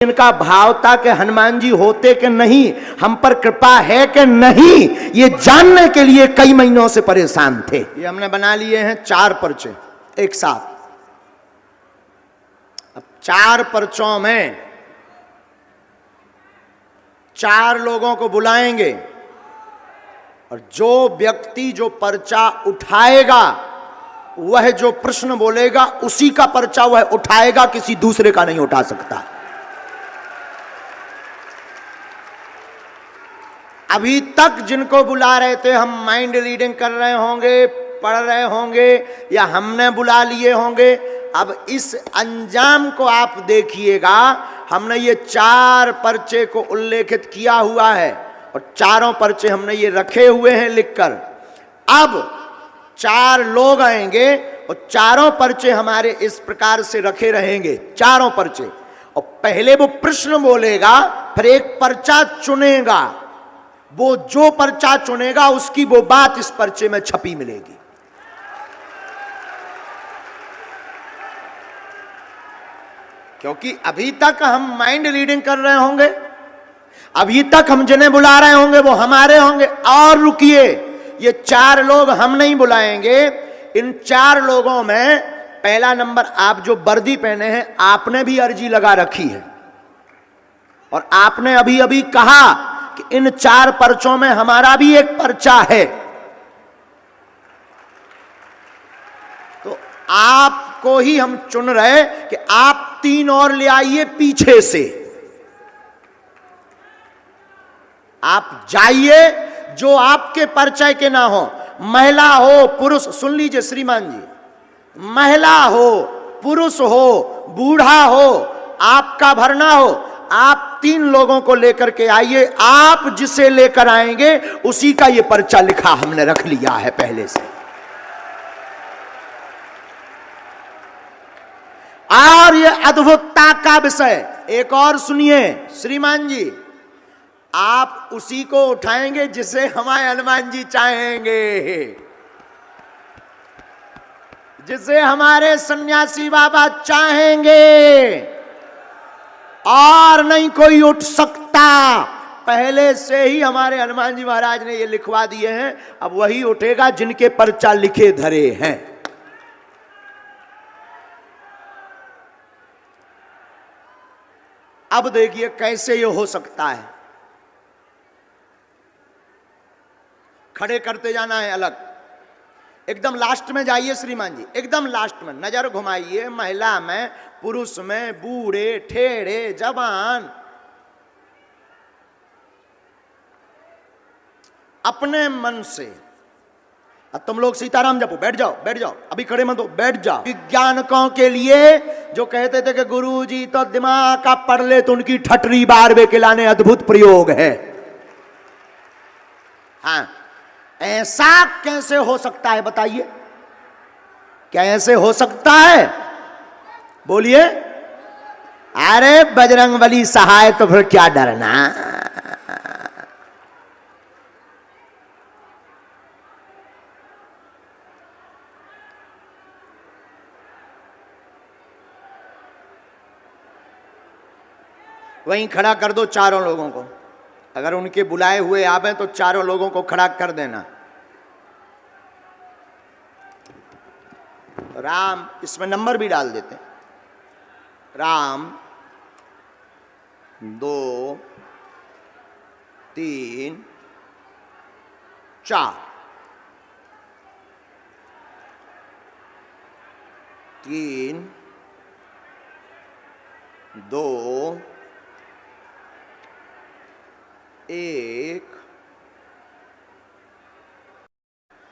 इनका भाव था कि हनुमान जी होते कि नहीं, हम पर कृपा है कि नहीं, ये जानने के लिए कई महीनों से परेशान थे। ये हमने बना लिए हैं 4 पर्चे एक साथ। अब 4 पर्चों में 4 लोगों को बुलाएंगे और जो व्यक्ति जो पर्चा उठाएगा वह जो प्रश्न बोलेगा उसी का पर्चा वह उठाएगा, किसी दूसरे का नहीं उठा सकता। अभी तक जिनको बुला रहे थे, हम माइंड रीडिंग कर रहे होंगे, पढ़ रहे होंगे या हमने बुला लिए होंगे। अब इस अंजाम को आप देखिएगा। हमने ये 4 पर्चे को उल्लेखित किया हुआ है और चारों पर्चे हमने ये रखे हुए हैं लिखकर। अब 4 लोग आएंगे और चारों पर्चे हमारे इस प्रकार से रखे रहेंगे, चारों पर्चे। और पहले वो प्रश्न बोलेगा, फिर एक पर्चा चुनेगा। वो जो पर्चा चुनेगा उसकी वो बात इस पर्चे में छपी मिलेगी। क्योंकि अभी तक हम माइंड रीडिंग कर रहे होंगे, अभी तक हम जिन्हें बुला रहे होंगे वो हमारे होंगे। और रुकिए, ये 4 लोग हम नहीं बुलाएंगे। इन 4 लोगों में पहला नंबर, आप जो वर्दी पहने हैं आपने भी अर्जी लगा रखी है और आपने अभी अभी कहा कि इन 4 पर्चों में हमारा भी एक पर्चा है। तो आपको ही हम चुन रहे कि आप 3 और ले आइए पीछे से। आप जाइए, जो आपके परिचय के ना हो, महिला हो पुरुष, सुन लीजिए श्रीमान जी, महिला हो पुरुष हो बूढ़ा हो, आपका भरना हो, आप 3 लोगों को लेकर के आइए। आप जिसे लेकर आएंगे उसी का ये पर्चा लिखा हमने रख लिया है पहले से। और ये अद्भुतता का विषय एक और सुनिए श्रीमान जी, आप उसी को उठाएंगे जिसे हमारे हनुमान जी चाहेंगे, जिसे हमारे सन्यासी बाबा चाहेंगे, और नहीं कोई उठ सकता। पहले से ही हमारे हनुमान जी महाराज ने ये लिखवा दिए हैं। अब वही उठेगा जिनके पर्चा लिखे धरे हैं। अब देखिए कैसे ये हो सकता है। खड़े करते जाना है अलग, एकदम लास्ट में जाइए श्रीमान जी, एकदम लास्ट में नजर घुमाइए। महिला में, पुरुष में, बूढ़े ठेढ़े जवान, अपने मन से। अब तुम लोग सीताराम जपो, बैठ जाओ बैठ जाओ, अभी खड़े मत हो, बैठ जाओ। विज्ञानकों के लिए जो कहते थे कि गुरुजी तो दिमाग का पढ़ ले तो उनकी ठटरी बार वे खिलाने अद्भुत प्रयोग है। हाँ, ऐसा कैसे हो सकता है बताइए, क्या ऐसे हो सकता है? बोलिए। अरे बजरंगबली सहाय, तो फिर क्या डरना। वहीं खड़ा कर दो चारों लोगों को। अगर उनके बुलाए हुए आवे तो चारों लोगों को खड़ा कर देना। राम, इसमें नंबर भी डाल देते हैं। राम 2 3 4 3 2 1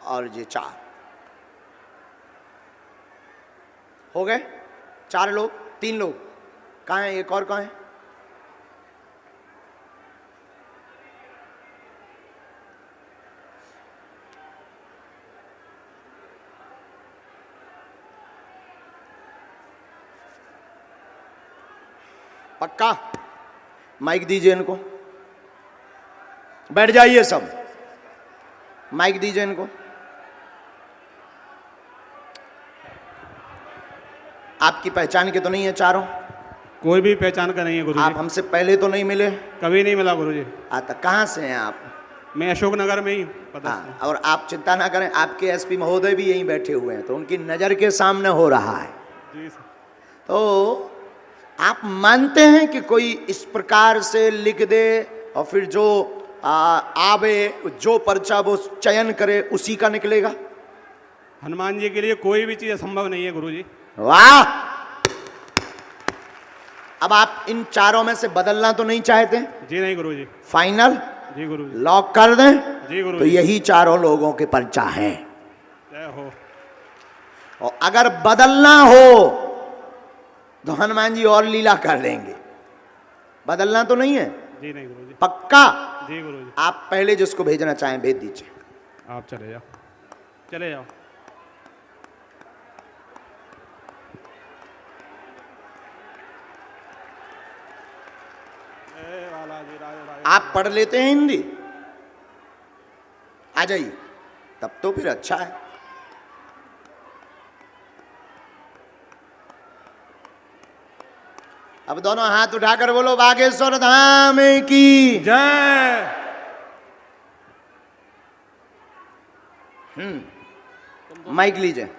और ये 4 हो गए। 4 लोग, 3 लोग कहाँ हैं? एक और कहाँ है? पक्का? माइक दीजिए इनको, बैठ जाइए सब, माइक दीजिए इनको। आपकी पहचान के तो नहीं है चारों? कोई भी पहचान का नहीं है गुरुजी। आप हमसे पहले तो नहीं मिले? कभी नहीं मिला गुरुजी। आता कहाँ से हैं आप? मैं अशोक नगर में ही पता। हाँ, और आप चिंता ना करें, आपके एसपी महोदय भी यहीं बैठे हुए हैं, तो उनकी नज़र के सामने हो रहा है। जी सर। तो आप मानते हैं कि कोई इस प्रकार से लिख दे और फिर जो आवे, जो पर्चा वो चयन करे उसी का निकलेगा? हनुमान जी के लिए कोई भी चीज असंभव नहीं है गुरुजी। वाह! अब आप इन चारों में से बदलना तो नहीं चाहते? जी नहीं गुरुजी। फाइनल? जी गुरुजी। लॉक कर दें? जी गुरुजी। तो यही चारों लोगों के पर्चा है। जय हो। और अगर बदलना हो तो हनुमान जी और लीला कर देंगे। बदलना तो नहीं है? जी नहीं गुरुजी। पक्का? जी गुरुजी। आप पहले जिसको भेजना चाहें भेज दीजिए। आप चले जाओ, चले जाओ। आप पढ़ लेते हैं हिंदी? आ जाइए, तब तो फिर अच्छा है। अब दोनों हाथ उठाकर बोलो बागेश्वर धाम की जय। माइक लीजिए,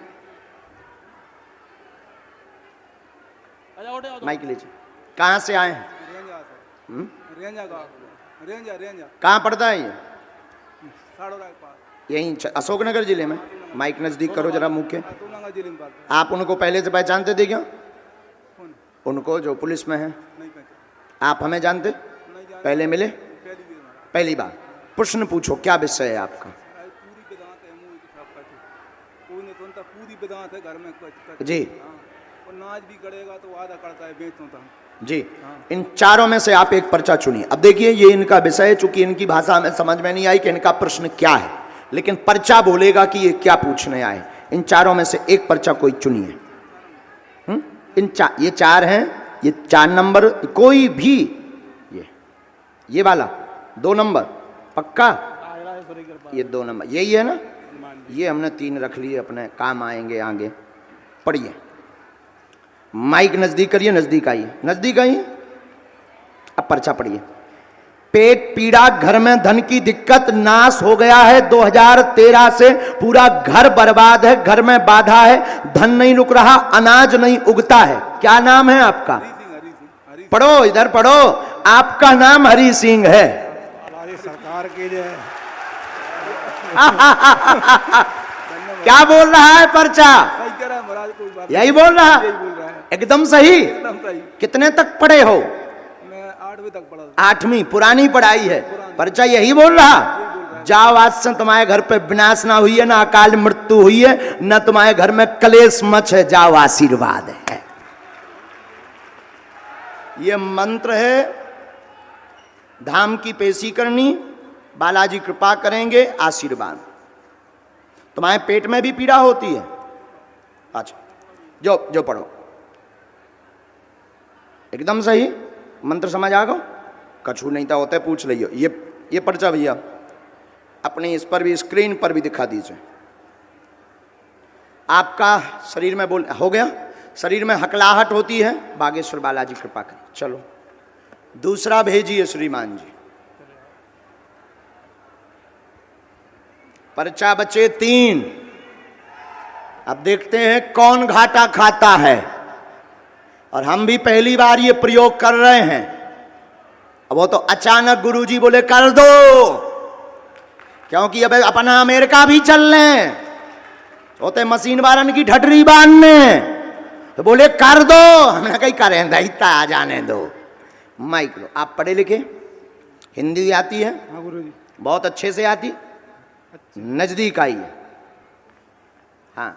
माइक लीजिए। कहाँ से आए हैं? कहाँ पड़ता है ये? यहीं अशोकनगर जिले में। माइक नजदीक करो जरा मुंह के। आप उनको पहले से पहचानते थे क्या? उनको जो पुलिस में है? आप हमें जानते? पहले मिले? पहली बार। प्रश्न पूछो, क्या विषय है आपका? जी नाच भी करेगा तो आधा करता है, बेचता हूं जी। इन चारों में से आप एक पर्चा चुनिए। अब देखिए ये इनका विषय है, चूंकि इनकी भाषा में समझ में नहीं आई कि इनका प्रश्न क्या है, लेकिन पर्चा बोलेगा कि ये क्या पूछने आए। इन चारों में से एक पर्चा कोई चुनिए। ये चार हैं, ये 4 नंबर, कोई भी ये वाला 2 नंबर पक्का? ये 2 नंबर यही है ना? ये हमने 3 रख लिए, अपने काम आएंगे आगे। पढ़िए, माइक नजदीक करिए, नजदीक आइए, नजदीक आइए। अब पर्चा पढ़िए। पेट पीड़ा, घर में धन की दिक्कत, नाश हो गया है 2013 से, पूरा घर बर्बाद है, घर में बाधा है, धन नहीं रुक रहा, अनाज नहीं उगता है। क्या नाम है आपका? पढ़ो, इधर पढ़ो। आपका नाम हरि सिंह है। सरकार की जय। क्या बोल रहा है पर्चा? यही बोल रहा है? एकदम सही। कितने तक पढ़े हो? मैं 8वीं तक पढ़ा। 8वीं? पुरानी पढ़ाई है। पर्चा यही बोल रहा? जाओ, आज से तुम्हारे घर पे विनाश ना हुई है, ना अकाल मृत्यु हुई है, ना तुम्हारे घर में कलेश मच है, जाओ आशीर्वाद है। ये मंत्र है, धाम की पेशी करनी, बालाजी कृपा करेंगे, आशीर्वाद। तुम्हारे पेट में भी पीड़ा होती है? अच्छा, जो पढ़ो। एकदम सही। मंत्र समझ आ गो? कछु नहीं था होता, पूछ लियो। ये पर्चा भैया अपनी इस पर भी, स्क्रीन पर भी दिखा दीजिए। आपका शरीर में बोल हो गया, शरीर में हकलाहट होती है, बागेश्वर बालाजी कृपा करें। चलो दूसरा भेजिए श्रीमान जी। पर्चा बचे 3। अब देखते हैं कौन घाटा खाता है। और हम भी पहली बार ये प्रयोग कर रहे हैं। अब वो तो अचानक गुरुजी बोले कर दो, क्योंकि अब अपना अमेरिका भी चल रहे होते, मशीन वारन की ठटरी बांधने, तो बोले कर दो। हमने कहीं करें दहिता, आ जाने दो। माइक लो। आप पढ़े लिखे? हिंदी आती है? हाँ गुरुजी। बहुत अच्छे से आती? नजदीक आइए। हाँ,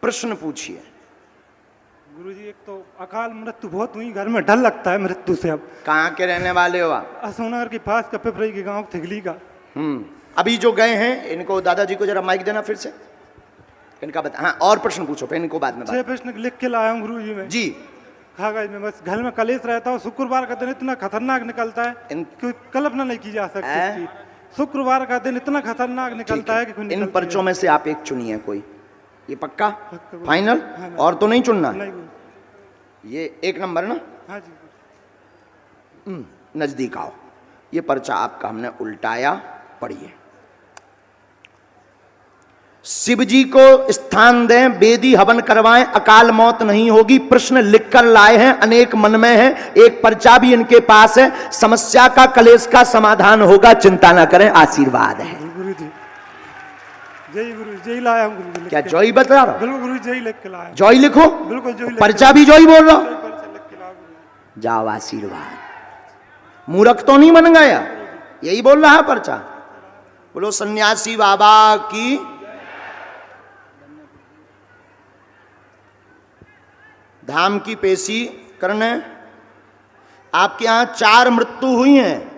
प्रश्न पूछिए। गुरुजी, एक तो अकाल मृत्यु बहुत हुई, घर में डर लगता है मृत्यु से। अब कहाँ के रहने वाले हो आप? अशोकनगर के पास का पिपरई के गांव थिगली का। अभी जो गए हैं, इनको दादाजी को जरा माइक देना फिर से, इनका बता। हाँ, और प्रश्न पूछो, फिर इनको बाद में 6 प्रश्न लिख के लाया हूँ गुरुजी में। जी। कागज में, बस घर में कलेश रहता है। शुक्रवार का दिन इतना खतरनाक निकलता है कि कल्पना नहीं की जा सकती। शुक्रवार का दिन इतना खतरनाक निकलता है कि इन पर्चों में से आप एक चुनिए कोई। ये पक्का फाइनल? और तो नहीं चुनना? नहीं। ये 1 नंबर ना? हाँ जी। नजदीक आओ। ये पर्चा आपका हमने उल्टाया, पढ़िए। शिव जी को स्थान दें, वेदी हवन करवाएं, अकाल मौत नहीं होगी। प्रश्न लिखकर लाए हैं, अनेक मन में है। एक पर्चा भी इनके पास है। समस्या का, कलेश का समाधान होगा, चिंता ना करें, आशीर्वाद है। गुरु जी, जय गुरु जय लाया हूँ गुरु जी। क्या जॉय बता रहा? बिल्कुल गुरु जय लिख के लाया। जॉय लिखो, बिल्कुल जय। पर्चा भी जॉय बोल रहा हूं। लिख के लाया गुरु। जाओ, आशीर्वाद। मूर्ख तो नहीं बन गया, यही बोल रहा है पर्चा। बोलो सन्यासी बाबा की। धाम की पेशी करने। आपके यहां 4 मृत्यु हुई हैं।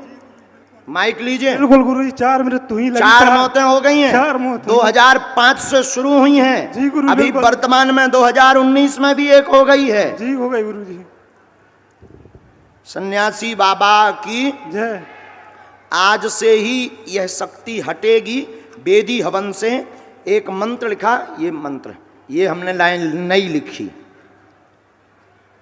माइक लीजिए। बिल्कुल गुरु जी, 4 मृत्यु हुई, 4 मौतें हो गई हैं। 4 मौत 2005 से शुरू हुई हैं। जी गुरु, अभी बिल्कुल। वर्तमान में 2019 में भी एक हो गई है। जी, हो गई गुरु जी। सन्यासी बाबा की जय। आज से ही यह शक्ति हटेगी। वेदी हवन से एक मंत्र लिखा, ये मंत्र, ये हमने लाइन नई लिखी।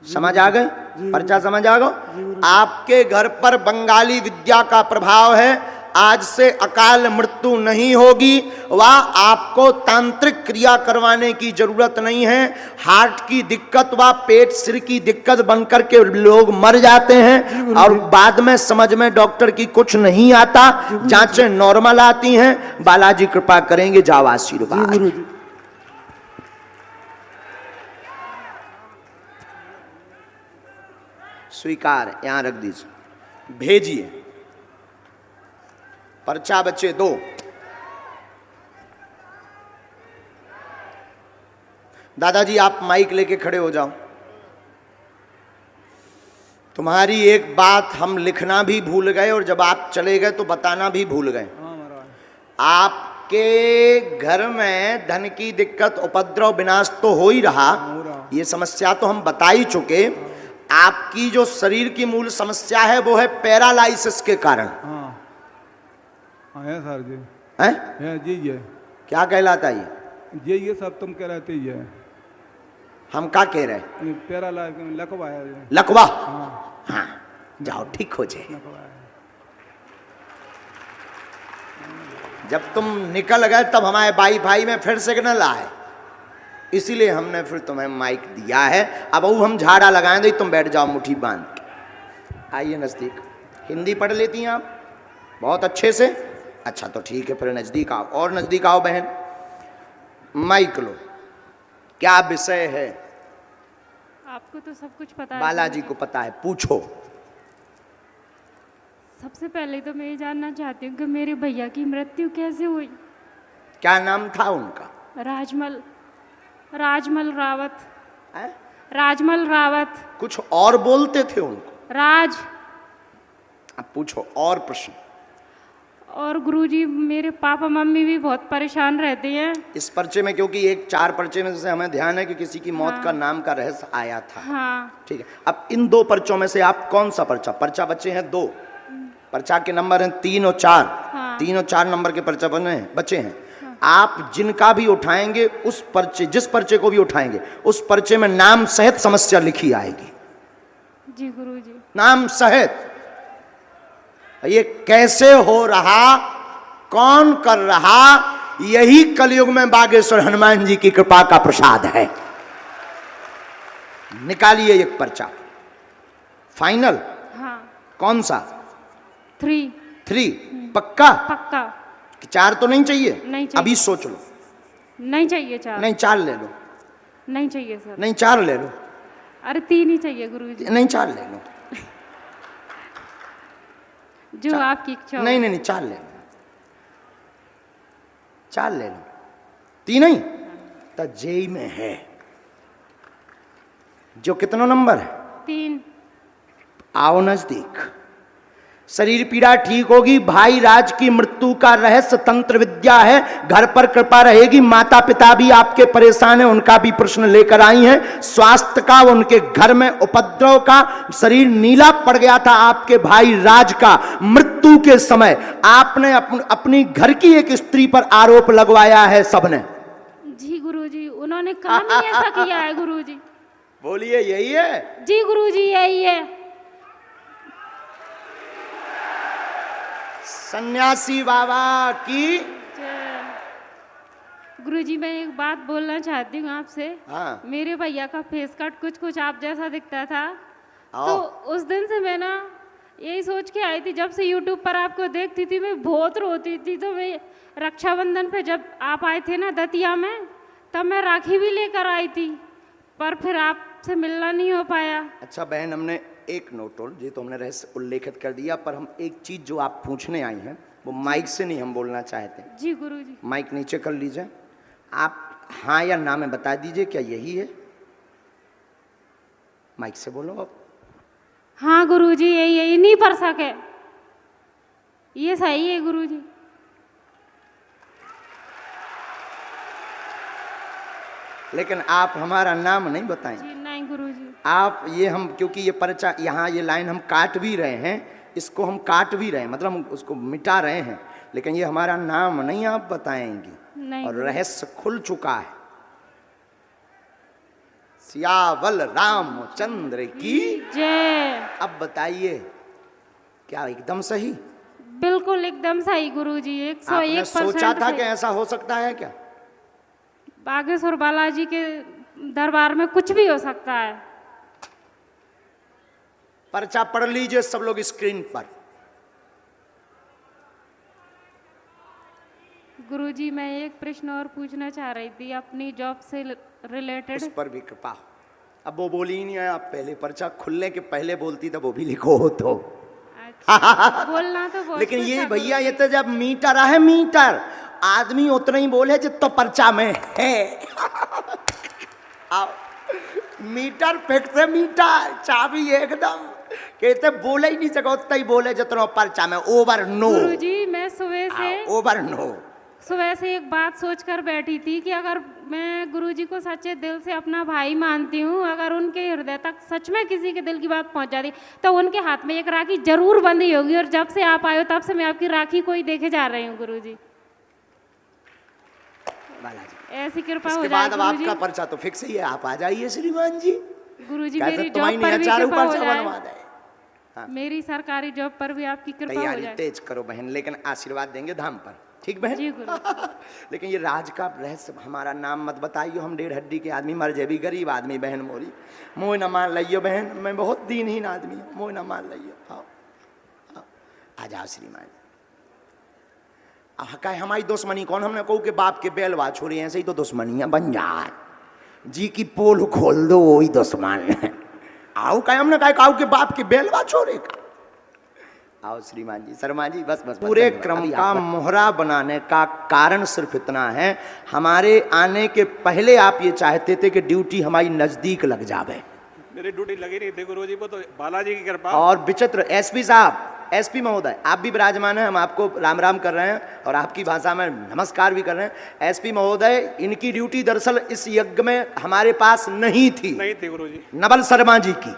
समझ आ गए? पर्चा समझ आ गए? आपके घर पर बंगाली विद्या का प्रभाव है। आज से अकाल मृत्यु नहीं होगी। वह आपको तांत्रिक क्रिया करवाने की जरूरत नहीं है। हार्ट की दिक्कत व पेट सिर की दिक्कत बनकर के लोग मर जाते हैं और बाद में समझ में डॉक्टर की कुछ नहीं आता, जांचें नॉर्मल आती हैं। बालाजी कृपा करेंगे, जाओ आशीर्वाद। स्वीकार यहां रख दीजिए, भेजिए। पर्चा बच्चे 2। दादाजी आप माइक लेके खड़े हो जाओ। तुम्हारी एक बात हम लिखना भी भूल गए और जब आप चले गए तो बताना भी भूल गए। हाँ महाराज। आपके घर में धन की दिक्कत, उपद्रव, विनाश तो हो ही रहा। ये समस्या तो हम बता ही चुके। आपकी जो शरीर की मूल समस्या है वो है पैरालाइसिस के कारण। हाँ हाँ है सर जी। है जी ये क्या कहलाता है ये सब तुम कह रहे थे। ये हम क्या कह रहे? पैरालाइज लकवा है ये। लकवा। हाँ हाँ, जाओ ठीक हो जाए। लकवा है। जब तुम निकल गए तब हमारे वाईफाई में फिर सिग्नल आए, इसीलिए हमने फिर तुम्हें माइक दिया है। अब वो हम झाड़ा लगाएं दे, तुम बैठ जाओ मुट्ठी बांध के। आइए नजदीक। हिंदी पढ़ लेती हैं आप बहुत अच्छे से? अच्छा तो ठीक है, फिर नजदीक आओ, और नजदीक आओ बहन। माइक लो। क्या विषय है? आपको तो सब कुछ पता है। बालाजी को पता है, पूछो। सबसे पहले तो मैं ये जानना चाहती हूँ कि मेरे भैया की मृत्यु कैसे हुई? क्या नाम था उनका? राजमल रावत। है? राजमल रावत। कुछ और बोलते थे उनको? राज। अब पूछो और प्रश्न। और गुरुजी मेरे पापा मम्मी भी बहुत परेशान रहते हैं इस पर्चे में, क्योंकि एक 4 पर्चे में से हमें ध्यान है कि किसी की मौत का नाम का रहस्य आया था। हाँ। ठीक है, अब इन 2 पर्चों में से आप कौन सा पर्चा बचे हैं 2। पर्चा के नंबर हैं 3 और 4। हाँ। 3 और 4 नंबर के पर्चा बचे हैं। हाँ। आप जिनका भी उठाएंगे उस पर्चे, जिस पर्चे को भी उठाएंगे उस पर्चे में नाम सहित समस्या लिखी आएगी। जी गुरुजी। नाम सहित। ये कैसे हो रहा, कौन कर रहा, यही कलयुग में बागेश्वर हनुमान जी की कृपा का प्रसाद है। निकालिए एक पर्चा। फाइनल? हाँ। कौन सा? 3 पक्का? पक्का। 4 तो नहीं चाहिए? नहीं चाहिए। अभी सोच लो। नहीं चाहिए 4। नहीं 4 ले लो। नहीं चाहिए सर। नहीं 4 ले लो। अरे 3 ही चाहिए गुरुजी। नहीं 4 ले लो। जो आपकी इच्छा हो। नहीं 4 ले लो। 4 ले लो। 3 नहीं तो जेई में है जो कितना नंबर है? 3। आओ नजदीक। शरीर पीड़ा ठीक होगी। भाई राज की मृत्यु का रहस्य तंत्र विद्या है। घर पर कृपा रहेगी। माता पिता भी आपके परेशान हैं, उनका भी प्रश्न लेकर आई हैं। स्वास्थ्य का, उनके घर में उपद्रव का, शरीर नीला पड़ गया था आपके भाई राज का। मृत्यु के समय आपने अपनी घर की एक स्त्री पर आरोप लगवाया है सबने। जी गुरुजी, उन्होंने काम ही ऐसा किया है गुरुजी। बोलिए यही है? जी गुरुजी यही है। सन्यासी बाबा की। गुरुजी मैं एक बात बोलना चाहती हूँ आपसे। हाँ। मेरे भैया का फेस कट कुछ कुछ आप जैसा दिखता था। आओ। तो उस दिन से मैं ना यही सोच के आई थी, जब से यूट्यूब पर आपको देखती थी मैं बहुत रोती थी। तो मैं रक्षाबंधन पे जब आप आए थे ना दतिया में, तब मैं राखी भी लेकर आई थी, पर फिर आपसे मिलना नहीं हो पाया। अच्छा बहन, हमने एक नोट ये तो हमने रहस्य उल्लेखित कर दिया, पर हम एक चीज जो आप पूछने आई हैं वो माइक से नहीं हम बोलना चाहते। जी गुरुजी। माइक नीचे कर लीजिए। आप हाँ या ना में बता दीजिए, क्या यही है? माइक से बोलो आप। हाँ गुरुजी यही नहीं पढ़ सके, ये सही है गुरुजी। लेकिन आप हमारा नाम नहीं बताएंगे। जी नहीं गुरुजी। आप ये हम, क्योंकि ये पर्चा यहाँ ये लाइन हम काट भी रहे हैं, इसको हम काट भी रहे हैं, मतलब हम उसको मिटा रहे हैं, लेकिन ये हमारा नाम नहीं आप बताएंगी। नहीं। और रहस्य खुल चुका है। सियावल रामचंद्र की जय। अब बताइए, क्या एकदम सही? बिल्कुल एकदम सही गुरुजी, 101% आपने सोचा था सही। कि ऐसा हो सकता है क्या? बागेश्वर बालाजी के दरबार में कुछ भी हो सकता है। पर्चा पढ़ लीजिए सब लोग स्क्रीन पर। गुरुजी मैं एक प्रश्न और पूछना चाह रही थी अपनी जॉब से रिलेटेड। उस पर भी कृपा हो। अब वो बोली ही नहीं है, आप पहले पर्चा खुलने के पहले बोलती तो वो भी लिखो हो तो। अच्छा, बोलना तो बहुत लेकिन कुछ ये था भैया, ये गुरुजी। तो जब मीटर है मीटर, आदमी उतना ही बोले जितना पर्चा में है। आओ, मीटर फेंकते मीटर, चाबी एकदम कहते बोले ही नहीं सको, उतना ही बोले जितना पर्चा में। ओवर नो गुरुजी मैं ओवर नो। सुबह से एक बात सोचकर बैठी थी कि अगर मैं गुरुजी को सच्चे दिल से अपना भाई मानती हूँ, अगर उनके हृदय तक सच में किसी के दिल की बात पहुँच जाती तो उनके हाथ में एक राखी जरूर बंधी होगी। और जब से आप आए हो तब से मैं आपकी राखी को ही देखे जा रही हूँ गुरुजी। बालाजी, ऐसी कृपा हो इसके जाए बाद अब गुरुजी। आपका पर्चा तो फिक्स ही है, आप आ जाइए श्रीमान जी। गुरुजी कैसे मेरी तुम्हारी जॉब पर भी चारों कृपा हो पर्चा बनवा जाए। दे। मेरी सरकारी जॉब पर भी आपकी कृपा हो तैयारी जाए। तेज करो बहन, लेकिन आशीर्वाद देंगे धाम पर, ठीक बहन? जी गुरु। लेकिन ये राज का रहस्य, हमारा नाम मत बताइए, हम 1.5 हड्डी के आदमी, मर जेबी गरीब आदमी बहन मोरी। मोह न मान लियो बहन, मैं बहुत दीनहीन आदमी हूँ, मोह न मान लियो। आओ आ जाओ श्रीमान। कहे हमारी दुश्मनी कौन? हमने कहू के बाप के बैलवा छोड़ी, ऐसे ही तो दुश्मनियां बन जाए। जी की पोल खोल दो वही दुश्मन। आओ कहे हमने कहा काऊ के बाप के बैलवा छोड़ेगा। आओ श्रीमान जी, शर्मा जी, बस बस। पूरे क्रम का मोहरा बनाने का कारण सिर्फ इतना है, हमारे आने के पहले आप ये चाहते थे कि ड्यूटी हमारी नजदीक लग जावे। मेरी ड्यूटी लगी नहीं थी गुरुजी, वो तो बालाजी की कृपा। और विचित्र एसपी साहब, एसपी महोदय, आप भी विराजमान हैं, हम आपको राम राम कर रहे हैं और आपकी भाषा में नमस्कार भी कर रहे हैं। एसपी महोदय, इनकी ड्यूटी दरअसल इस यज्ञ में हमारे पास नहीं थी गुरुजी, नवल शर्मा जी की,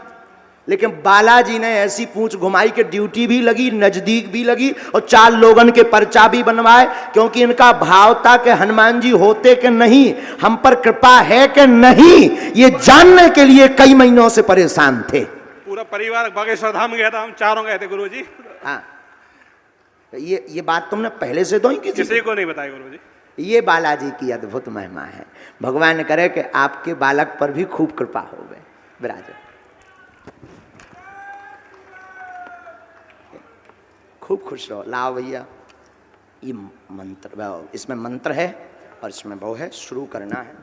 लेकिन बालाजी ने ऐसी पूंछ घुमाई कि ड्यूटी भी लगी, नजदीक भी लगी और 4 लोगन के पर्चा भी बनवाए, क्योंकि इनका भाव था कि हनुमान जी होते कि नहीं, हम पर कृपा है कि नहीं, ये जानने के लिए कई महीनों से परेशान थे। पूरा परिवार बागेश्वर धाम गया था, हम चारों गए थे गुरुजी। हाँ, ये बात तुमने पहले से तो ही किसी को नहीं बताया गुरुजी। ये बालाजी की अद्भुत महिमा है। भगवान करे कि आपके बालक पर भी खूब कृपा हो गए। विराज खूब खुश रहो। लाओ भैया, ये मंत्र, इसमें मंत्र है और इसमें वो है, शुरू करना है।